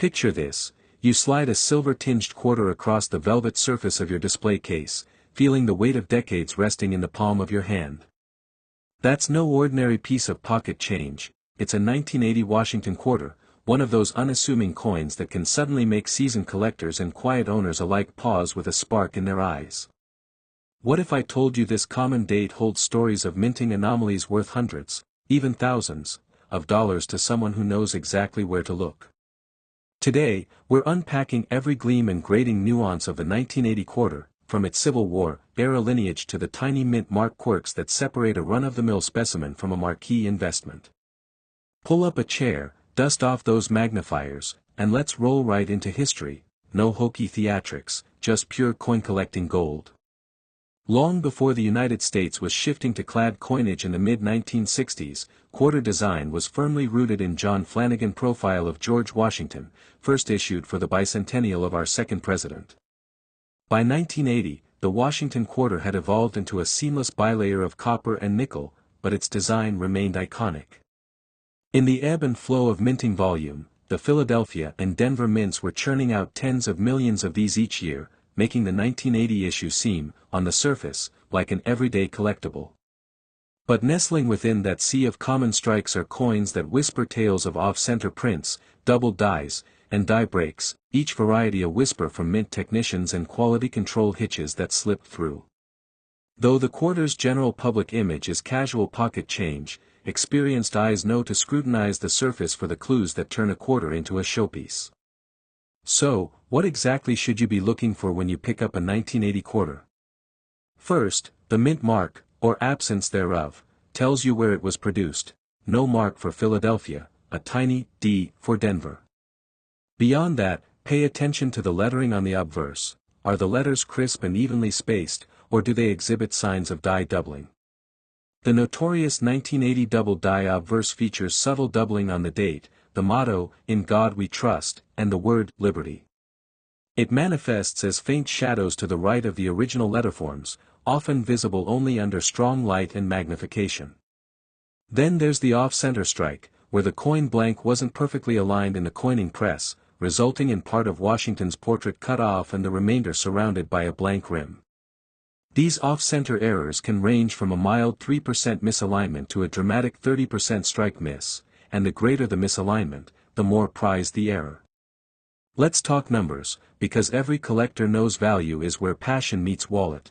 Picture this: you slide a silver-tinged quarter across the velvet surface of your display case, feeling the weight of decades resting in the palm of your hand. That's no ordinary piece of pocket change, it's a 1980 Washington quarter, one of those unassuming coins that can suddenly make seasoned collectors and quiet owners alike pause with a spark in their eyes. What if I told you this common date holds stories of minting anomalies worth hundreds, even thousands, of dollars to someone who knows exactly where to look? Today, we're unpacking every gleam and grating nuance of the 1980 quarter, from its Civil War-era lineage to the tiny mint mark quirks that separate a run-of-the-mill specimen from a marquee investment. Pull up a chair, dust off those magnifiers, and let's roll right into history. No hokey theatrics, just pure coin-collecting gold. Long before the United States was shifting to clad coinage in the mid-1960s, quarter design was firmly rooted in John Flanagan Profile of George Washington, first issued for the bicentennial of our second president. By 1980, the Washington quarter had evolved into a seamless bilayer of copper and nickel, but its design remained iconic. In the ebb and flow of minting volume, the Philadelphia and Denver mints were churning out tens of millions of these each year, making the 1980 issue seem, on the surface, like an everyday collectible. But nestling within that sea of common strikes are coins that whisper tales of off-center prints, doubled dies, and die breaks, each variety a whisper from mint technicians and quality control hitches that slip through. Though the quarter's general public image is casual pocket change, experienced eyes know to scrutinize the surface for the clues that turn a quarter into a showpiece. So, what exactly should you be looking for when you pick up a 1980 quarter? First, the mint mark, or absence thereof, tells you where it was produced. No mark for Philadelphia, a tiny D for Denver. Beyond that, pay attention to the lettering on the obverse. Are the letters crisp and evenly spaced, or do they exhibit signs of die doubling? The notorious 1980 double die obverse features subtle doubling on the date, the motto, "In God We Trust," and the word, "Liberty." It manifests as faint shadows to the right of the original letterforms, often visible only under strong light and magnification. Then there's the off-center strike, where the coin blank wasn't perfectly aligned in the coining press, resulting in part of Washington's portrait cut off and the remainder surrounded by a blank rim. These off-center errors can range from a mild 3% misalignment to a dramatic 30% strike miss, and the greater the misalignment, the more prized the error. Let's talk numbers, because every collector knows value is where passion meets wallet.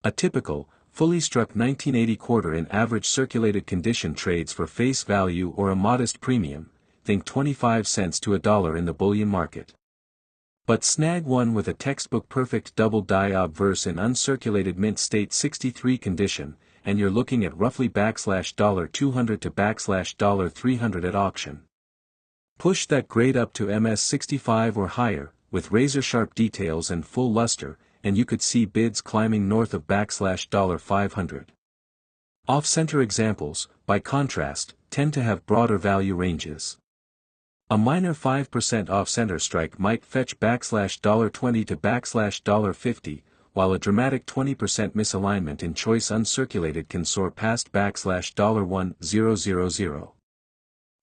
A typical, fully struck 1980 quarter in average circulated condition trades for face value or a modest premium, think 25 cents to $1 in the bullion market. But snag one with a textbook perfect double die obverse in uncirculated mint state 63 condition, and you're looking at roughly $200 to $300 at auction. Push that grade up to MS65 or higher, with razor-sharp details and full luster, and you could see bids climbing north of $500. Off-center examples, by contrast, tend to have broader value ranges. A minor 5% off-center strike might fetch $20 to $50, while a dramatic 20% misalignment in choice uncirculated can soar past $1,000.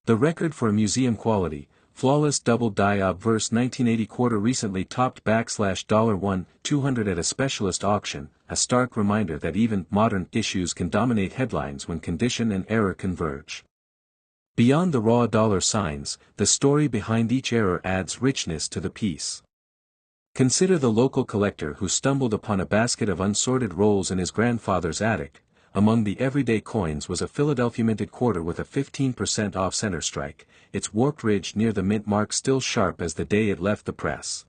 The record for museum quality, flawless double die obverse 1980 quarter recently topped $1,200 at a specialist auction, a stark reminder that even modern issues can dominate headlines when condition and error converge. Beyond the raw dollar signs, the story behind each error adds richness to the piece. Consider the local collector who stumbled upon a basket of unsorted rolls in his grandfather's attic. Among the everyday coins was a Philadelphia minted quarter with a 15% off-center strike, its warped ridge near the mint mark still sharp as the day it left the press.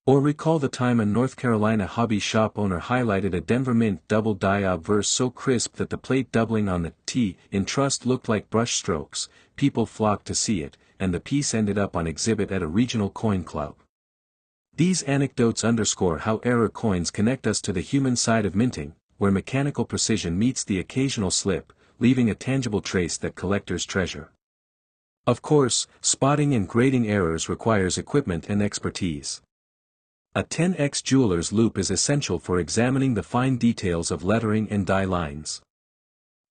Or recall the time a North Carolina hobby shop owner highlighted a Denver mint double die obverse so crisp that the plate doubling on the T in trust looked like brush strokes. People flocked to see it, and the piece ended up on exhibit at a regional coin club. These anecdotes underscore how error coins connect us to the human side of minting, where mechanical precision meets the occasional slip, leaving a tangible trace that collectors treasure. Of course, spotting and grading errors requires equipment and expertise. A 10x jeweler's loupe is essential for examining the fine details of lettering and die lines.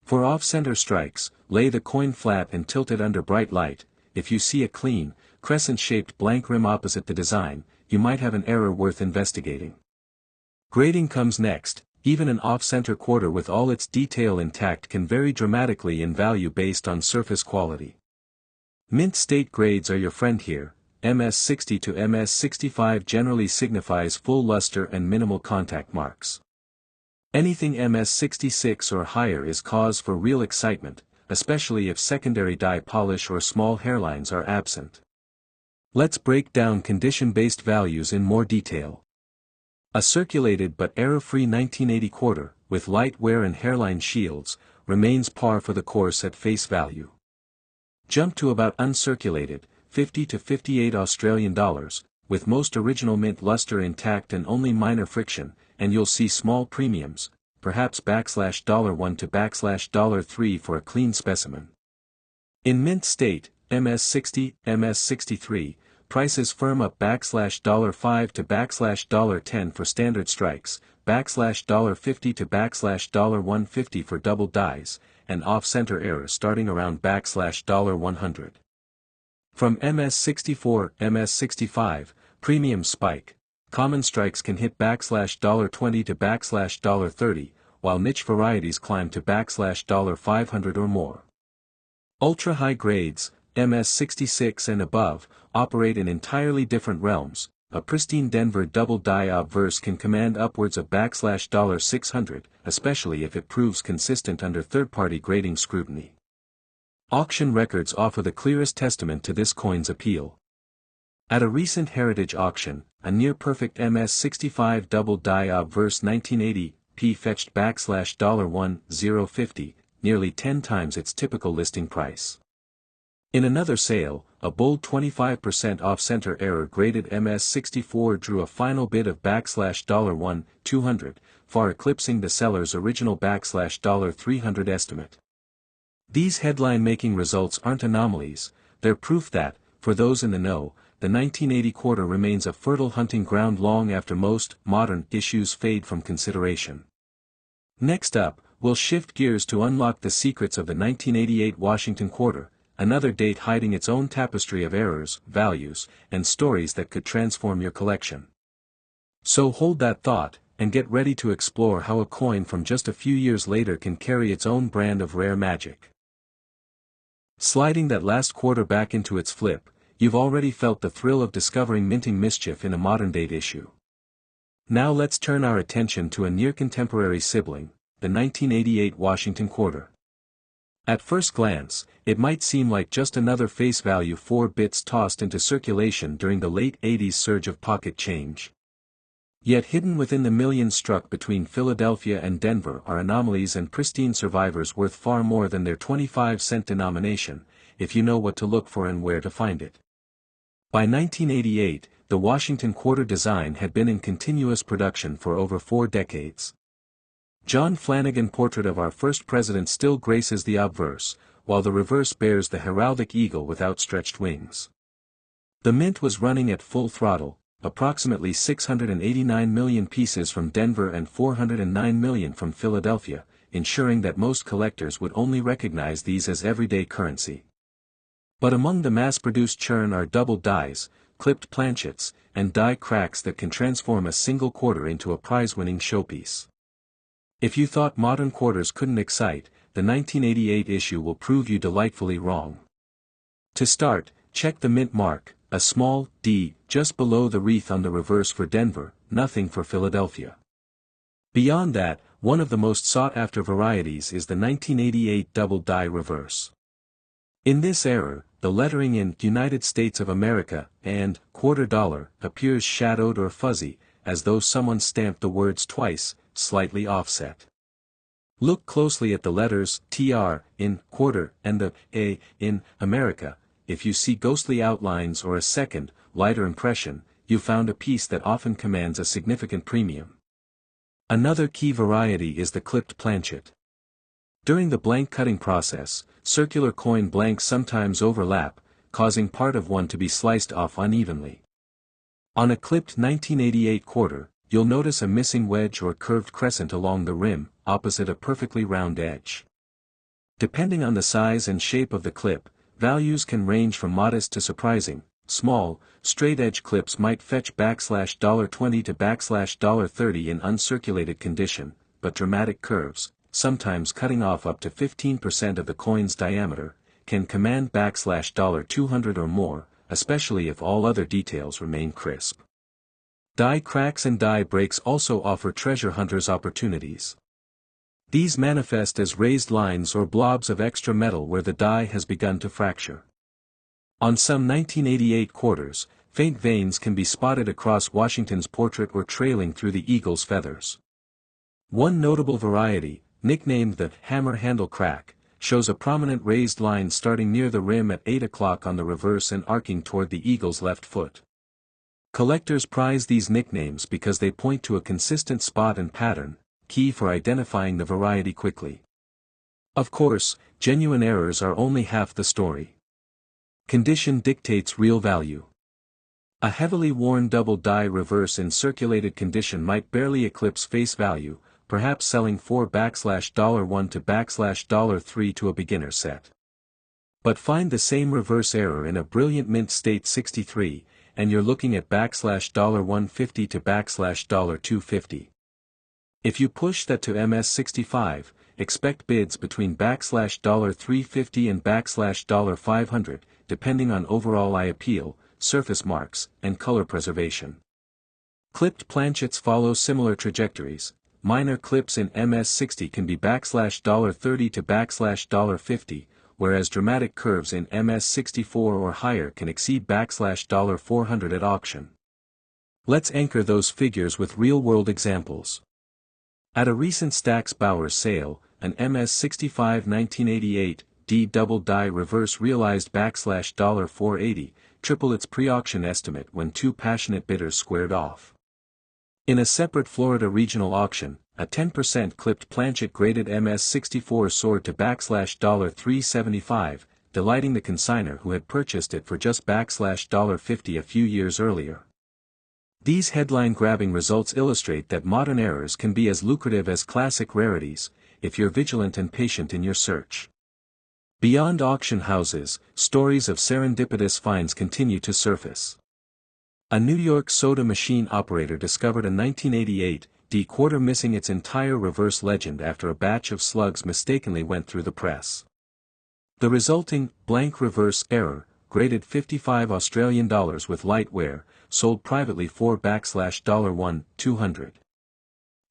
For off-center strikes, lay the coin flat and tilt it under bright light. If you see a clean, crescent-shaped blank rim opposite the design, you might have an error worth investigating. Grading comes next. Even an off-center quarter with all its detail intact can vary dramatically in value based on surface quality. Mint state grades are your friend here. MS60 to MS65 generally signifies full luster and minimal contact marks. Anything MS66 or higher is cause for real excitement, especially if secondary dye polish or small hairlines are absent. Let's break down condition-based values in more detail. A circulated but error-free 1980 quarter, with light wear and hairline shields, remains par for the course at face value. Jump to about uncirculated, 50 to 58 Australian dollars, with most original mint luster intact and only minor friction, and you'll see small premiums, perhaps $1 to $3 for a clean specimen. In mint state, MS60, MS63, prices firm up $5 to $10 for standard strikes, $50 to $150 for double dyes, and off-center error starting around $100. From MS64, MS65, premium spike, common strikes can hit $20 to $30, while niche varieties climb to $500 or more. Ultra-high grades, MS66 and above, operate in entirely different realms. A pristine Denver double dye obverse can command upwards of $600, especially if it proves consistent under third-party grading scrutiny. Auction records offer the clearest testament to this coin's appeal. At a recent heritage auction, a near-perfect MS65 double dye obverse 1980p fetched $1050, nearly 10 times its typical listing price. In another sale, a bold 25% off-center error graded MS64 drew a final bid of $200, far eclipsing the seller's original $300 estimate. These headline-making results aren't anomalies, they're proof that, for those in the know, the 1980 quarter remains a fertile hunting ground long after most modern issues fade from consideration. Next up, we'll shift gears to unlock the secrets of the 1988 Washington quarter, another date hiding its own tapestry of errors, values, and stories that could transform your collection. So hold that thought, and get ready to explore how a coin from just a few years later can carry its own brand of rare magic. Sliding that last quarter back into its flip, you've already felt the thrill of discovering minting mischief in a modern-date issue. Now let's turn our attention to a near-contemporary sibling, the 1988 Washington quarter. At first glance, it might seem like just another face-value 4 bits tossed into circulation during the late 80s surge of pocket change. Yet hidden within the millions struck between Philadelphia and Denver are anomalies and pristine survivors worth far more than their 25-cent denomination, if you know what to look for and where to find it. By 1988, the Washington quarter design had been in continuous production for over 4 decades. John Flanagan portrait of our first president still graces the obverse, while the reverse bears the heraldic eagle with outstretched wings. The mint was running at full throttle, approximately 689 million pieces from Denver and 409 million from Philadelphia, ensuring that most collectors would only recognize these as everyday currency. But among the mass-produced churn are double dyes, clipped planchets, and die cracks that can transform a single quarter into a prize-winning showpiece. If you thought modern quarters couldn't excite, the 1988 issue will prove you delightfully wrong. To start, check the mint mark, a small D just below the wreath on the reverse for Denver, nothing for Philadelphia. Beyond that, one of the most sought-after varieties is the 1988 double die reverse. In this error, the lettering in United States of America and $quarter appears shadowed or fuzzy, as though someone stamped the words twice, slightly offset. Look closely at the letters TR in quarter and the A in America. If you see ghostly outlines or a second, lighter impression, you found a piece that often commands a significant premium. Another key variety is the clipped planchet. During the blank cutting process, circular coin blanks sometimes overlap, causing part of one to be sliced off unevenly. On a clipped 1988 quarter, you'll notice a missing wedge or curved crescent along the rim, opposite a perfectly round edge. Depending on the size and shape of the clip, values can range from modest to surprising, Small, straight-edge clips might fetch $20 to $30 in uncirculated condition, but dramatic curves, sometimes cutting off up to 15% of the coin's diameter, can command $200 or more, especially if all other details remain crisp. Die cracks and die breaks also offer treasure hunters opportunities. These manifest as raised lines or blobs of extra metal where the die has begun to fracture. On some 1988 quarters, faint veins can be spotted across Washington's portrait or trailing through the eagle's feathers. One notable variety, nicknamed the hammer handle crack, shows a prominent raised line starting near the rim at 8 o'clock on the reverse and arcing toward the eagle's left foot. Collectors prize these nicknames because they point to a consistent spot and pattern, key for identifying the variety quickly. Of course, genuine errors are only half the story. Condition dictates real value. A heavily worn double die reverse in circulated condition might barely eclipse face value, perhaps selling for $1 to $3 to a beginner set. But find the same reverse error in a brilliant mint state 63, and you're looking at $150 to $250. If you push that to MS65, expect bids between $350 and $500, depending on overall eye appeal, surface marks, and color preservation. Clipped planchets follow similar trajectories. Minor clips in MS60 can be $30 to $50, whereas dramatic curves in MS64 or higher can exceed $400 at auction. Let's anchor those figures with real-world examples. At a recent Stack's Bowers sale, an MS65 1988 D double die reverse realized $480, triple its pre-auction estimate when two passionate bidders squared off. In a separate Florida regional auction, a 10% clipped planchet graded MS64 soared to $375, delighting the consignor who had purchased it for just $50 a few years earlier. These headline-grabbing results illustrate that modern errors can be as lucrative as classic rarities, if you're vigilant and patient in your search. Beyond auction houses, stories of serendipitous finds continue to surface. A New York soda machine operator discovered a 1988 D quarter missing its entire reverse legend after a batch of slugs mistakenly went through the press. The resulting blank reverse error, graded $55 Australian with light wear, sold privately for $200.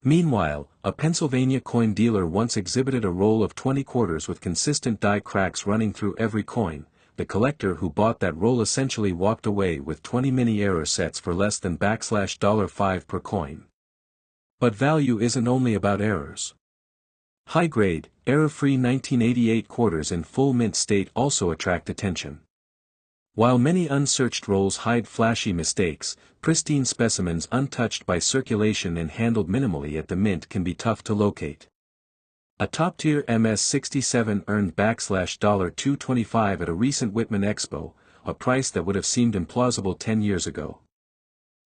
Meanwhile, a Pennsylvania coin dealer once exhibited a roll of 20 quarters with consistent die cracks running through every coin. The collector who bought that roll essentially walked away with 20 mini error sets for less than $5 per coin. But value isn't only about errors. High-grade, error-free 1988 quarters in full mint state also attract attention. While many unsearched rolls hide flashy mistakes, pristine specimens untouched by circulation and handled minimally at the mint can be tough to locate. A top-tier MS67 earned $225 at a recent Whitman Expo, a price that would have seemed implausible 10 years ago.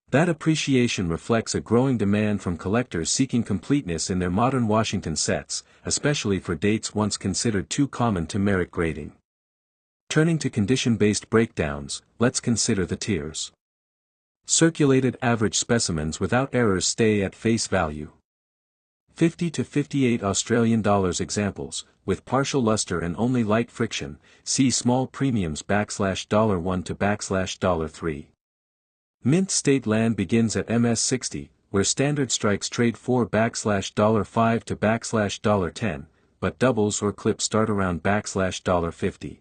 That appreciation reflects a growing demand from collectors seeking completeness in their modern Washington sets, especially for dates once considered too common to merit grading. Turning to condition-based breakdowns, let's consider the tiers. Circulated average specimens without errors stay at face value. 50 to 58 Australian dollars examples, with partial luster and only light friction, see small premiums $1 to $3. Mint state land begins at MS60, where standard strikes trade for $5 to $10, but doubles or clips start around $50.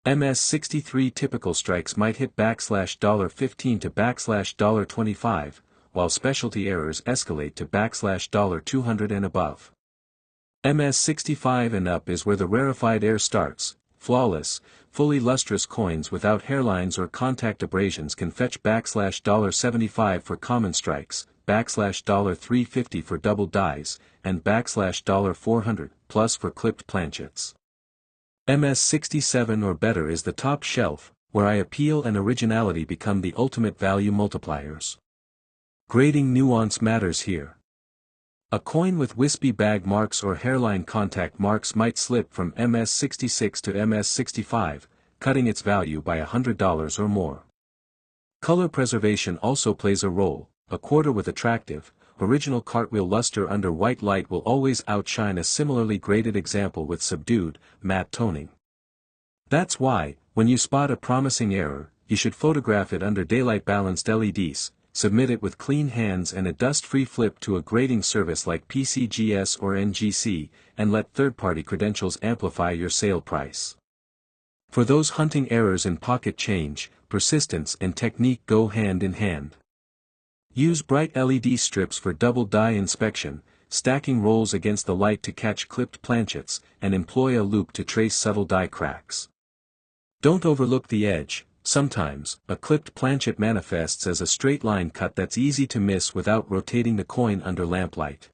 MS63 typical strikes might hit $15 to $25, while specialty errors escalate to $200 and above. MS65 and up is where the rarefied air starts. Flawless, fully lustrous coins without hairlines or contact abrasions can fetch $75 for common strikes, $350 for double dies, and $400 plus for clipped planchets. MS67 or better is the top shelf, where eye appeal and originality become the ultimate value multipliers. Grading nuance matters here. A coin with wispy bag marks or hairline contact marks might slip from MS66 to MS65, cutting its value by $100 or more. Color preservation also plays a role. A quarter with attractive, original cartwheel luster under white light will always outshine a similarly graded example with subdued, matte toning. That's why, when you spot a promising error, you should photograph it under daylight balanced LEDs, submit it with clean hands and a dust-free flip to a grading service like PCGS or NGC, and let third-party credentials amplify your sale price. For those hunting errors in pocket change, persistence and technique go hand in hand. Use bright LED strips for double die inspection, stacking rolls against the light to catch clipped planchets, and employ a loupe to trace subtle die cracks. Don't overlook the edge. Sometimes, a clipped planchet manifests as a straight line cut that's easy to miss without rotating the coin under lamplight.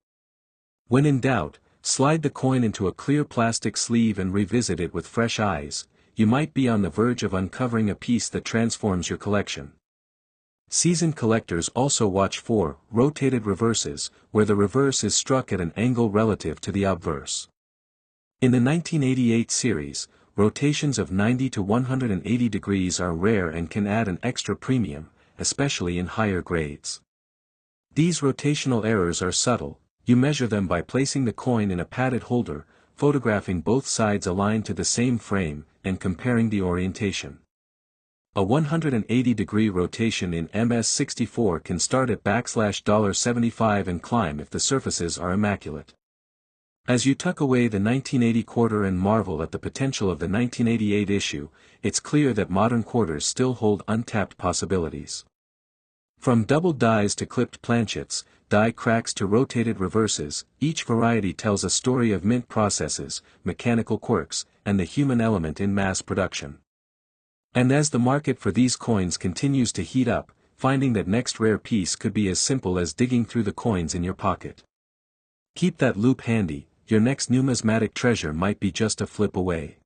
When in doubt, slide the coin into a clear plastic sleeve and revisit it with fresh eyes. You might be on the verge of uncovering a piece that transforms your collection. Seasoned collectors also watch for rotated reverses, where the reverse is struck at an angle relative to the obverse. In the 1988 series, rotations of 90 to 180 degrees are rare and can add an extra premium, especially in higher grades. These rotational errors are subtle. You measure them by placing the coin in a padded holder, photographing both sides aligned to the same frame, and comparing the orientation. A 180-degree rotation in MS-64 can start at $75 and climb if the surfaces are immaculate. As you tuck away the 1980 quarter and marvel at the potential of the 1988 issue, it's clear that modern quarters still hold untapped possibilities. From double dies to clipped planchets, die cracks to rotated reverses, each variety tells a story of mint processes, mechanical quirks, and the human element in mass production. And as the market for these coins continues to heat up, finding that next rare piece could be as simple as digging through the coins in your pocket. Keep that loupe handy, your next numismatic treasure might be just a flip away.